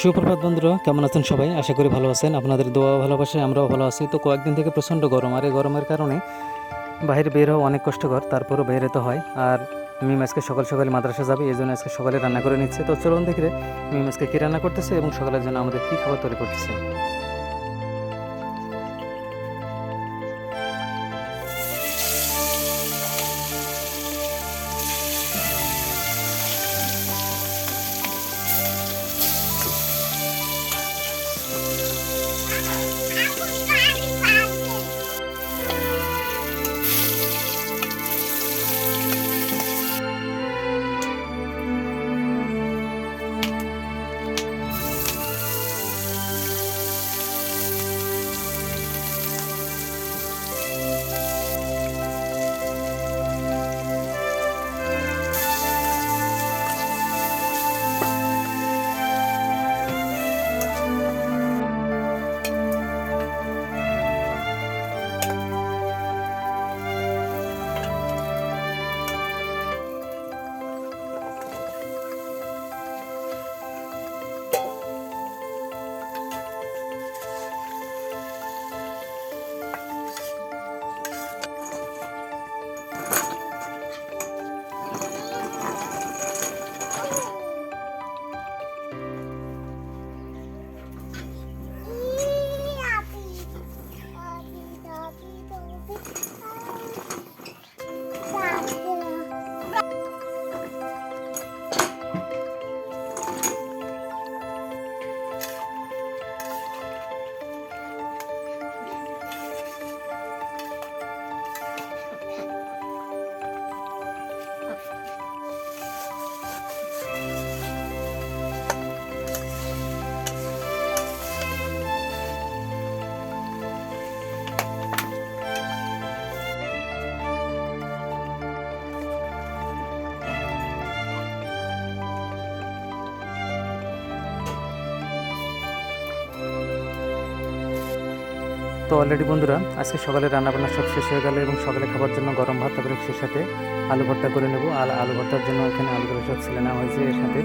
সুপ্রভাত বন্ধুরা, কেমন আছেন সবাই? আশা করি ভালো আছেন। আপনাদের দোয়া ভালোবাসায় আমরাও ভালো আছি। তো কয়েকদিন থেকে প্রচণ্ড গরম, আর এই গরমের কারণে বাইরে বের হওয়া অনেক কষ্টকর, তারপরও বের হতে হয়। আর মিম আজকে সকাল সকালে মাদ্রাসা যাবে, এই জন্য আজকে সকালে রান্না করে নিচ্ছে। তো চলুন দেখি মিম আজকে কী রান্না করতেছে এবং সকালের জন্য আমাদের কী খাবার তৈরি করতেছে। তো অলরেডি বন্ধুরা, আজকে সকালে রান্নাবান্না সব শেষ হয়ে গেল এবং সকালে খাবার জন্য গরম ভাত, তারপরে সেই সাথে আলু ভর্তা করে নেব। আর আলু ভর্তার জন্য এখানে আলুগুলো সব ছিলে নেওয়া হয়েছে, এর সাথে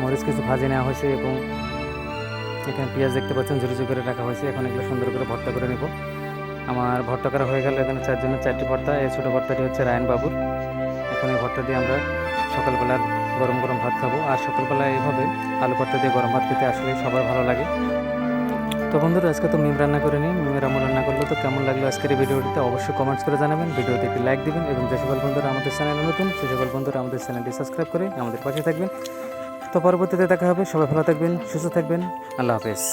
মরিচ কিছু ভাজে নেওয়া হয়েছে এবং এখানে পেঁয়াজ দেখতে পাচ্ছেন ঝুড়ি ঝুড়ি করে রাখা হয়েছে। এখন এগুলো সুন্দর করে ভর্তা করে নেব। আমার ভর্তা করা হয়ে গেল। এখানে চারজনের 4টি ভর্তা। এই ছোটো ভর্তাটি হচ্ছে রায়ন বাবুর। এখন এই ভর্তা দিয়ে আমরা সকালবেলার গরম গরম ভাত খাবো। আর সকালবেলা এইভাবে আলু ভর্তা দিয়ে গরম ভাত খেতে আসলে সবার ভালো লাগে। তো বন্ধুরা, আজকে তো মিম রান্না করে নিই, মিমের আম্মু রান্না করলো। তো কেমন লাগলো আজকের এই ভিডিওটিতে অবশ্যই কমেন্টস করে জানাবেন। ভিডিওতে একটি লাইক দিবেন এবং যে সকল বন্ধুরা আমাদের চ্যানেলে নতুন, সে সকল বন্ধুরা আমাদের চ্যানেলটি সাবস্ক্রাইব করে আমাদের পাশে থাকবেন। তো পরবর্তীতে দেখা হবে। সবাই ভালো থাকবেন, সুস্থ থাকবেন। আল্লাহ হাফেজ।